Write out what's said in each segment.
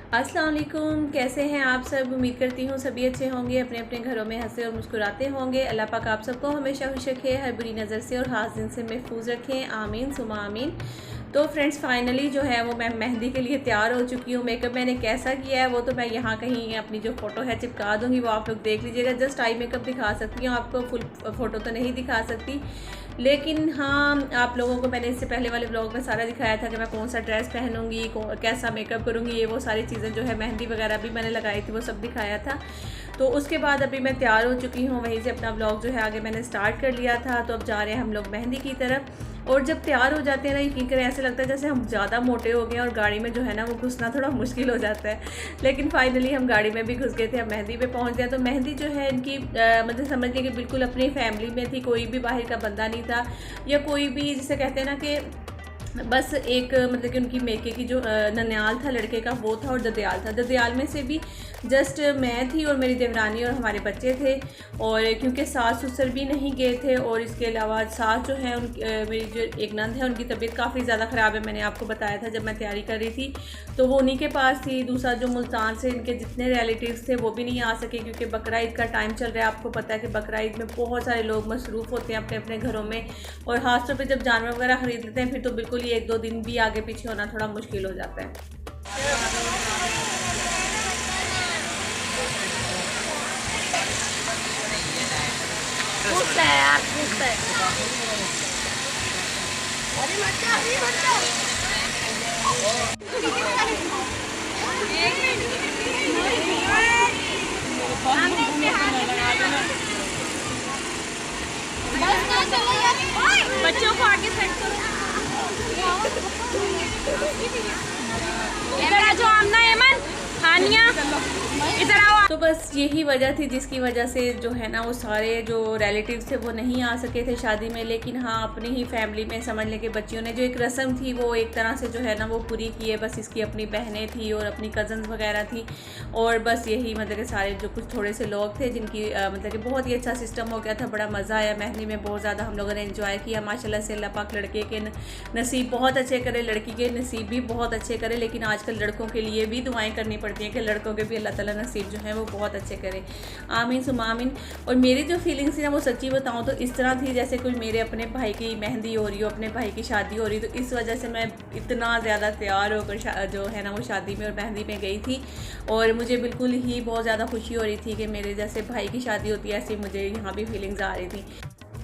अस्सलाम वालेकुम, कैसे हैं आप सब। उम्मीद करती हूँ सभी अच्छे होंगे, अपने अपने घरों में हंसे और मुस्कुराते होंगे। अल्लाह पाक आप सबको हमेशा खुश रखे, हर बुरी नज़र से और हाथ दिन से महफूज रखें, आमीन सुमा आमीन। तो फ्रेंड्स फाइनली जो है वो मैं मेहंदी के लिए तैयार हो चुकी हूँ। मेकअप मैंने कैसा किया है वो तो मैं यहाँ कहीं अपनी जो फ़ोटो है चिपका दूँगी, वो आप लोग देख लीजिएगा। जस्ट आई मेकअप दिखा सकती हूँ आपको, फुल फ़ोटो तो नहीं दिखा सकती, लेकिन हाँ आप लोगों को मैंने इससे पहले वाले ब्लॉग में सारा दिखाया था कि मैं कौन सा ड्रेस पहनूंगी, कैसा मेकअप करूँगी, ये वो सारी चीज़ें जो है मेहंदी वगैरह भी मैंने लगाई थी, वो सब दिखाया था। तो उसके बाद अभी मैं तैयार हो चुकी हूँ, वहीं से अपना ब्लॉग जो है आगे मैंने स्टार्ट कर लिया था। तो अब जा रहे हैं हम लोग मेहंदी की तरफ। और जब तैयार हो जाते हैं ना, यकीन करें ऐसे लगता है जैसे हम ज़्यादा मोटे हो गए और गाड़ी में जो है ना वो घुसना थोड़ा मुश्किल हो जाता है। लेकिन फाइनली हम गाड़ी में भी घुस गए थे, अब मेहंदी पे पहुंच गए। तो मेहंदी जो है इनकी मतलब समझिए कि बिल्कुल अपनी फैमिली में थी, कोई भी बाहर का बंदा नहीं था, या कोई भी जिसे कहते हैं ना कि बस एक मतलब कि उनकी मेके की जो ननियाल था लड़के का वो था, और ददयाल था। ददयाल में से भी जस्ट मैं थी और मेरी देवरानी और हमारे बच्चे थे। और क्योंकि सास ससुर भी नहीं गए थे, और इसके अलावा सास जो है मेरी जो एक नंद है उनकी तबीयत काफ़ी ज़्यादा ख़राब है, मैंने आपको बताया था जब मैं तैयारी कर रही थी। तो वो उन्हीं के पास थी। दूसरा जो मुल्तान से इनके जितने रिलेटिव्स थे वो भी नहीं आ सके, क्योंकि बकरा ईद का टाइम चल रहा है। आपको पता है कि बकरा ईद में बहुत सारे लोग मसरूफ़ होते हैं अपने अपने घरों में, और ख़ासतौर पर जब जानवर वगैरह ख़रीद लेते हैं फिर तो बिल्कुल ये 1-2 दिन भी आगे पीछे होना थोड़ा मुश्किल हो जाता है। बच्चों को आगे सेट करो। इधर आ जाओ, आमना, एमन, हानिया, इधर आओ। तो बस यही वजह थी जिसकी वजह से जो है ना वो सारे जो रिलेटिव्स थे वो नहीं आ सके थे शादी में। लेकिन हाँ अपनी ही फैमिली में समझ लें कि बच्चियों ने जो एक रस्म थी वो एक तरह से जो है ना वो पूरी की है। बस इसकी अपनी बहनें थी और अपनी कज़न्स वगैरह थी, और बस यही मतलब कि सारे जो कुछ थोड़े से लोग थे जिनकी मतलब कि बहुत ही अच्छा सिस्टम हो गया था। बड़ा मज़ा आया मेहंदी में, बहुत ज़्यादा हम लोगों ने एंजॉय किया माशाल्लाह से। अल्लाह पाक लड़के के नसीब बहुत अच्छे करे, लड़की के नसीब भी बहुत अच्छे करे। लेकिन आजकल लड़कों के लिए भी दुआएं करनी पड़ती हैं कि लड़कों के भी अल्लाह ताला नसीब जो है वो बहुत अच्छे करे, आमीन सुमा आमीन। और मेरी जो फीलिंग्स थी ना वो सच्ची बताऊं तो इस तरह थी जैसे कोई मेरे अपने भाई की मेहंदी हो रही हो, अपने भाई की शादी हो रही। तो इस वजह से मैं इतना ज़्यादा तैयार होकर जो है ना वो शादी में और मेहंदी में गई थी, और मुझे बिल्कुल ही बहुत ज़्यादा खुशी हो रही थी कि मेरे जैसे भाई की शादी होती है, ऐसी मुझे यहाँ भी फीलिंग्स आ रही थी।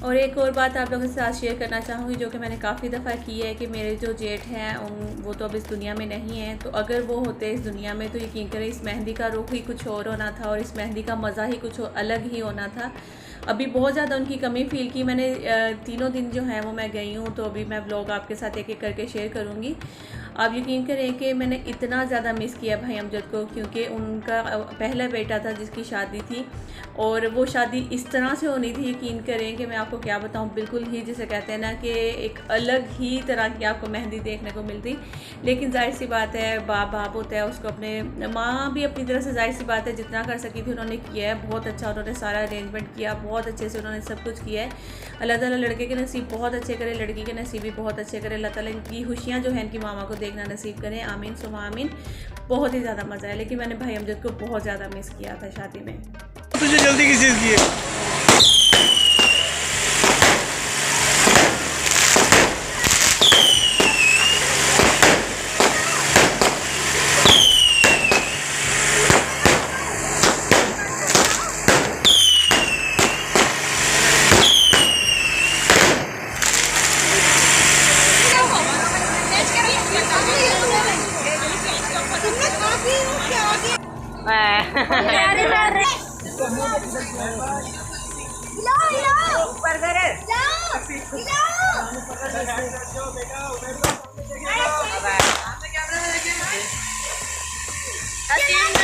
और एक और बात आप लोगों के साथ शेयर करना चाहूँगी जो कि मैंने काफ़ी दफ़ा की है, कि मेरे जो जेठ हैं वो तो अब इस दुनिया में नहीं है। तो अगर वो होते इस दुनिया में तो यकीन करें इस मेहंदी का रुख ही कुछ और होना था, और इस मेहंदी का मज़ा ही कुछ अलग ही होना था। अभी बहुत ज़्यादा उनकी कमी फ़ील की मैंने। तीनों दिन जो है वो मैं गई हूँ, तो अभी मैं ब्लॉग आपके साथ एक एक करके शेयर करूँगी। आप यकीन करें कि मैंने इतना ज़्यादा मिस किया भाई अमजद को, क्योंकि उनका पहला बेटा था जिसकी शादी थी, और वो शादी इस तरह से होनी थी, यकीन करें कि मैं आपको क्या बताऊं, बिल्कुल ही जिसे कहते हैं ना कि एक अलग ही तरह की आपको मेहंदी देखने को मिलती। लेकिन जाहिर सी बात है बाप होता है, उसको अपने माँ भी अपनी तरह से जाहिर सी बात है जितना कर सकी थी उन्होंने किया है। बहुत अच्छा उन्होंने सारा अरेंजमेंट किया, बहुत अच्छे से उन्होंने सब कुछ किया है। अल्लाह ताला लड़के के नसीब बहुत अच्छे करे, लड़की के नसीब भी बहुत अच्छे करे। अल्लाह ताला इनकी खुशियाँ जो है इनकी मामा को देखना नसीब करें, आमीन सुमा आमीन। बहुत ही ज़्यादा मज़ा है, लेकिन मैंने भाई अमजद को बहुत ज़्यादा मिस किया था शादी में। तुझे जल्दी किस चीज़ की है? ऊपर करे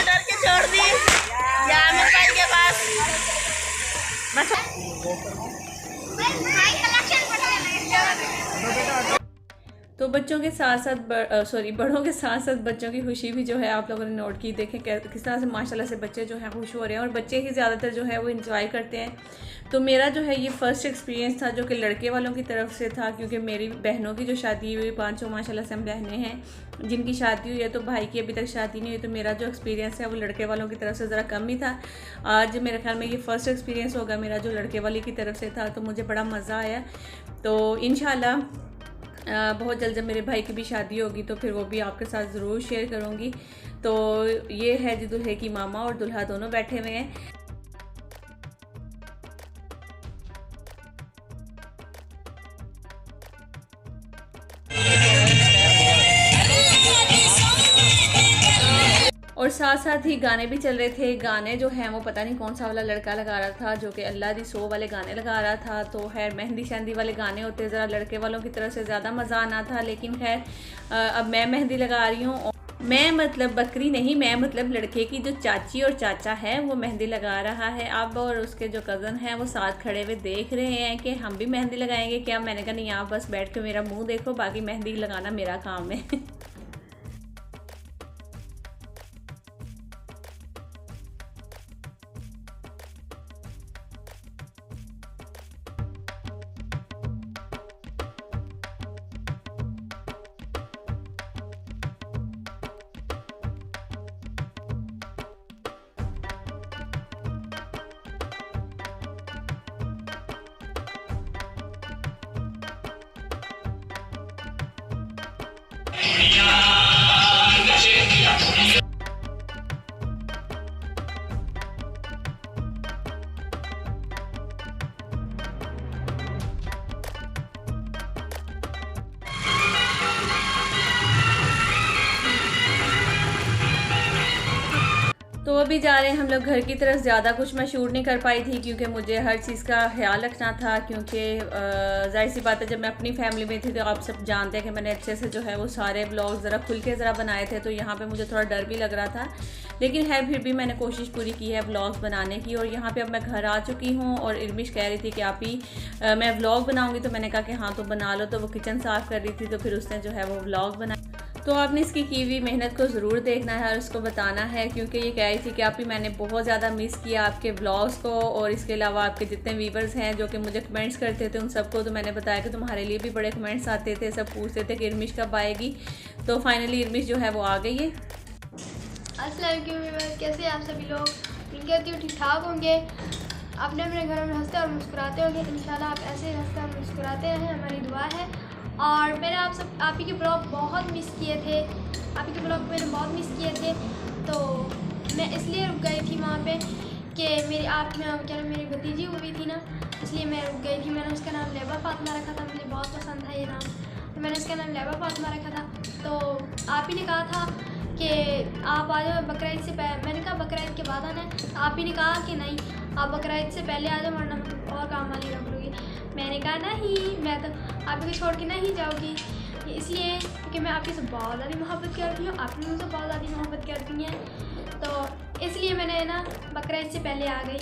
डर के छोड़ दी के पास। तो बच्चों के साथ साथ बड़ों के साथ साथ बच्चों की खुशी भी जो है आप लोगों ने नोट की। देखें किस तरह से माशाल्लाह से बच्चे जो हैं खुश हो रहे हैं, और बच्चे ही ज़्यादातर जो है वो इंजॉय करते हैं। तो मेरा जो है ये फ़र्स्ट एक्सपीरियंस था जो कि लड़के वालों की तरफ से था, क्योंकि मेरी बहनों की जो शादी हुई, 5 माशाल्लाह से हम बहनें हैं जिनकी शादी हुई है, तो भाई की अभी तक शादी नहीं हुई। तो मेरा जो एक्सपीरियंस है वो लड़के वालों की तरफ से ज़रा कम ही था। आज मेरे ख्याल में ये फ़र्स्ट एक्सपीरियंस होगा मेरा जो लड़के वाली की तरफ से था, तो मुझे बड़ा मज़ा आया। तो इंशाल्लाह बहुत जल्द जब मेरे भाई की भी शादी होगी तो फिर वो भी आपके साथ ज़रूर शेयर करूँगी। तो ये है जी दूल्हे की मामा और दूल्हा दोनों बैठे हुए हैं। और साथ साथ ही गाने भी चल रहे थे। गाने जो हैं वो पता नहीं कौन सा वाला लड़का लगा रहा था, जो कि अल्लाह दी सो वाले गाने लगा रहा था। तो खैर मेहंदी शहंदी वाले गाने होते ज़रा लड़के वालों की तरफ से ज़्यादा मज़ा आना था, लेकिन खैर अब मैं मेहंदी लगा रही हूँ। मैं मतलब बकरी नहीं, मैं मतलब लड़के की जो चाची और चाचा है वो मेहंदी लगा रहा है। अब और उसके जो कज़न हैं वो साथ खड़े हुए देख रहे हैं कि हम भी मेहंदी लगाएंगे क्या। मैंने कहा नहीं, आप बस बैठ के मेरा मुँह देखो, बाकी मेहंदी लगाना मेरा काम है। तो अभी जा रहे हैं हम लोग घर की तरफ। ज़्यादा कुछ मैं शूट नहीं कर पाई थी क्योंकि मुझे हर चीज़ का ख्याल रखना था, क्योंकि जाहिर सी बात है जब मैं अपनी फैमिली में थी तो आप सब जानते हैं कि मैंने अच्छे से जो है वो सारे ब्लॉग ज़रा खुल के ज़रा बनाए थे। तो यहाँ पे मुझे थोड़ा डर भी लग रहा था, लेकिन है फिर भी मैंने कोशिश पूरी की है ब्लॉग्स बनाने की। और यहाँ पे अब मैं घर आ चुकी हूँ और इर्मिश कह रही थी कि आप ही मैं व्लॉग बनाऊँगी, तो मैंने कहा कि हाँ तो बना लो। तो वो किचन साफ़ कर रही थी तो फिर उसने जो है वो व्लॉग बनाया। तो आपने इसकी की हुई मेहनत को ज़रूर देखना है और उसको बताना है, क्योंकि ये कह रही थी कि आप ही मैंने बहुत ज़्यादा मिस किया आपके ब्लॉग्स को, और इसके अलावा आपके जितने व्यूवर्स हैं जो कि मुझे कमेंट्स करते थे उन सबको तो मैंने बताया कि तुम्हारे लिए भी बड़े कमेंट्स आते थे, सब पूछते थे कि इर्मिश कब आएगी। तो फाइनली इर्मिश जो है वो आ गई है। अस्सलाम वालेकुम, कैसे आप सभी लोग? उम्मीद करती हूँ ठीक ठाक होंगे, अपने अपने घरों में हंसते और मुस्कुराते होंगे। इंशाल्लाह आप ऐसे हंसते और मुस्कुराते रहें, हमारी दुआ है। और मैंने आप ही के ब्लॉग बहुत मिस किए थे, आप ही के ब्लॉग मैंने बहुत मिस किए थे। तो मैं इसलिए रुक गई थी वहाँ पे कि मेरी भतीजी हुई थी ना, इसलिए मैं रुक गई थी। मैंने उसका नाम लेबा फातिमा रखा था, मुझे बहुत पसंद था ये नाम, तो मैंने उसका नाम लेबा फातिमा रखा था। तो आप ही ने कहा था कि आप आ जाओ बकरा ईद से पहले। मैंने कहा बकरा ईद के बाद आना है। आप ही ने कहा कि नहीं, आप बकरा ईद से पहले आ जाओ वरना मैं और काम वाली रख लूँगी। मैंने कहा नहीं, मैं तो आप ही को छोड़ के नहीं जाऊँगी, इसलिए क्योंकि मैं आपकी से बहुत ज़्यादा मोहब्बत करती हूँ, आप भी मुझसे बहुत ज़्यादा मोहब्बत करती हैं। तो इसलिए मैंने ना बकरा ईद से पहले आ गई।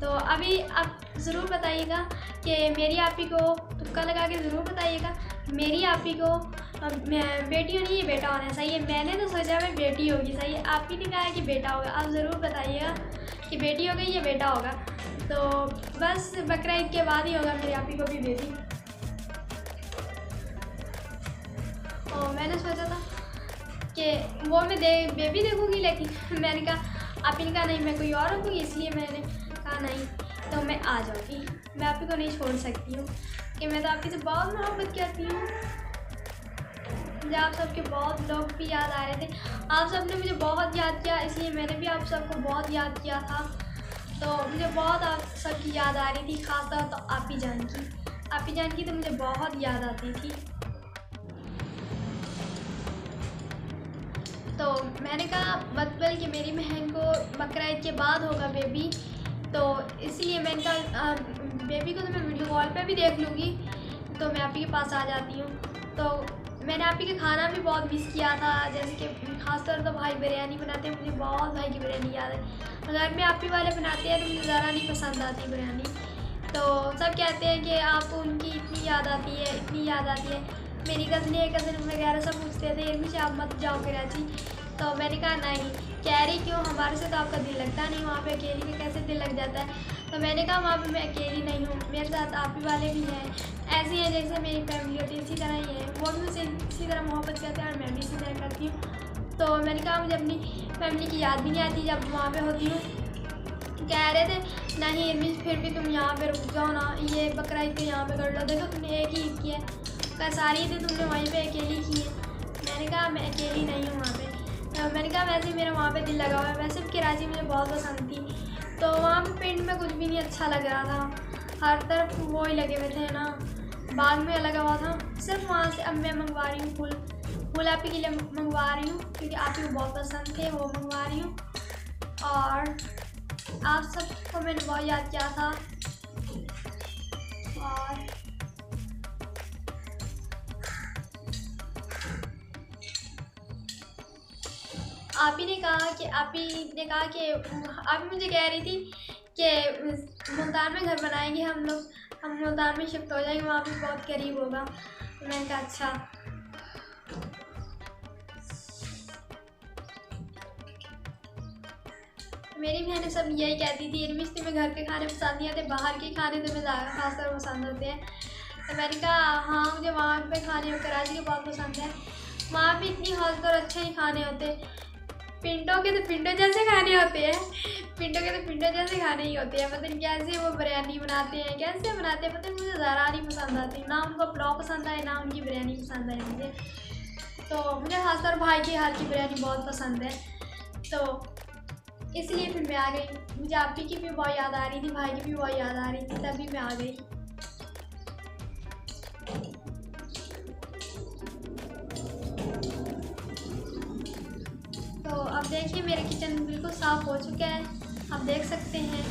तो अभी आप ज़रूर बताइएगा कि मेरी आपी को तुक्का लगा के ज़रूर बताइएगा, मेरी आपी को बेटी होनी है बेटा होना सही है। मैंने तो सोचा मैं बेटी होगी, सही है। आप ही ने कहा है कि बेटा होगा, आप ज़रूर बताइएगा कि बेटी हो गई या बेटा होगा। तो बस बकरा ईद के बाद ही होगा मेरी आपी को भी बेटी। और मैंने सोचा था कि वो मैं बेबी देखूँगी, लेकिन मैंने कहा आप ही ने कहा नहीं मैं कोई और रखूँगी, इसलिए मैंने कहा नहीं तो मैं आ जाऊँगी, मैं आप ही को नहीं छोड़ सकती हूँ कि मैं तो आपकी से बहुत मोहब्बत करती हूँ। मुझे आप सबके बहुत लोग भी याद आ रहे थे, आप सब ने मुझे बहुत याद किया, इसलिए मैंने भी आप सबको बहुत याद किया था। तो मुझे बहुत आप सबकी याद आ रही थी, ख़ासतौर तो आप ही जान की तो मुझे बहुत याद आती थी। तो मैंने कहा मतलब कि मेरी बहन को बकरा ईद के बाद होगा बेबी, तो इसलिए मैंने कहा बेबी को तो मैं वीडियो कॉल पे भी देख लूँगी, तो मैं आप ही के पास आ जाती हूँ। तो मैंने आप ही का खाना भी बहुत मिस किया था, जैसे कि खासतौर तो भाई बिरयानी बनाते हैं, मुझे बहुत भाई की बिरयानी याद है। घर में आप ही वाले बनाते हैं तो मुझे ज़रा नहीं पसंद आती बिरयानी। तो सब कहते हैं कि आपको उनकी इतनी याद आती है, इतनी याद आती है। मेरी कज़न वगैरह सब पूछते थे इरमी से आप मत जाओ कराची, तो मैंने कहा नहीं। कह रही क्यों, हमारे से तो आपका दिल लगता नहीं, वहाँ पे अकेली में कैसे दिल लग जाता है। तो मैंने कहा वहाँ पे मैं अकेली नहीं हूँ, मेरे साथ आप ही वाले भी हैं, ऐसी हैं जैसे मेरी फैमिली होती है इसी तरह ही है। वो भी मुझसे इसी तरह मोहब्बत करते हैं और मैं भी इसी तरह करती हूँ। तो मैंने कहा मुझे अपनी फैमिली की याद भी नहीं आती जब वहाँ पर होती हूँ। कह रहे थे नहीं इरमी फिर भी तुम यहाँ पे रुक जाओ ना, ये बकरा ईद तो यहाँ पे कर लो, देखो तुमने एक ही ईद की है, क्या सारी ईदें तुमने वहीं पे अकेली की है। मैंने कहा मैं अकेली नहीं हूँ वहाँ पे। मैंने कहा वैसे मेरा वहाँ पे दिल लगा हुआ है, वैसे भी कराची मुझे बहुत पसंद थी। तो वहाँ पे पिंड में कुछ भी नहीं अच्छा लग रहा था, हर तरफ वो ही लगे हुए थे ना, बाग में लगा हुआ था। सिर्फ वहाँ से अब मैं मंगवा रही हूँ फूल आप ही के लिए मंगवा रही हूँ, क्योंकि आप ही को बहुत पसंद थे, वो मंगवा रही हूँ। और आप सबको मैंने बहुत याद किया था। और आप ही ने कहा कि आप ही मुझे कह रही थी कि मुल्तान में घर बनाएंगे हम लोग, हम मुल्तान में शिफ्ट हो जाएंगे, वहाँ पे बहुत करीब होगा। तो मैंने कहा अच्छा। मेरी बहनें सब यही कहती थी इरमी तुम्हें घर के खाने पसंद नहीं आते, बाहर के खाने तुम्हें खासकर पसंद होते हैं। तो मैंने कहा हाँ मुझे वहाँ पे खाने कराची के बहुत पसंद है, वहाँ भी इतनी खासकर अच्छे ही खाने होते, पिंडों के तो पिंडों जैसे खाने होते हैं, पिंडों के तो पिंडों जैसे खाने ही होते हैं। पता नहीं कैसे वो बिरयानी बनाते हैं, कैसे बनाते हैं पता नहीं, मुझे ज़रा नहीं पसंद आती, ना उनको पुलाव पसंद आए ना उनकी बिरयानी पसंद आए मुझे। तो मुझे खासकर भाई के हाथ की बिरयानी बहुत पसंद है, तो इसलिए फिर मैं आ गई। मुझे आप ही की भी बहुत याद आ रही थी, भाई की भी बहुत याद आ रही थी, तभी मैं आ गई। तो अब देखिए मेरा किचन बिल्कुल साफ़ हो चुका है, आप देख सकते हैं।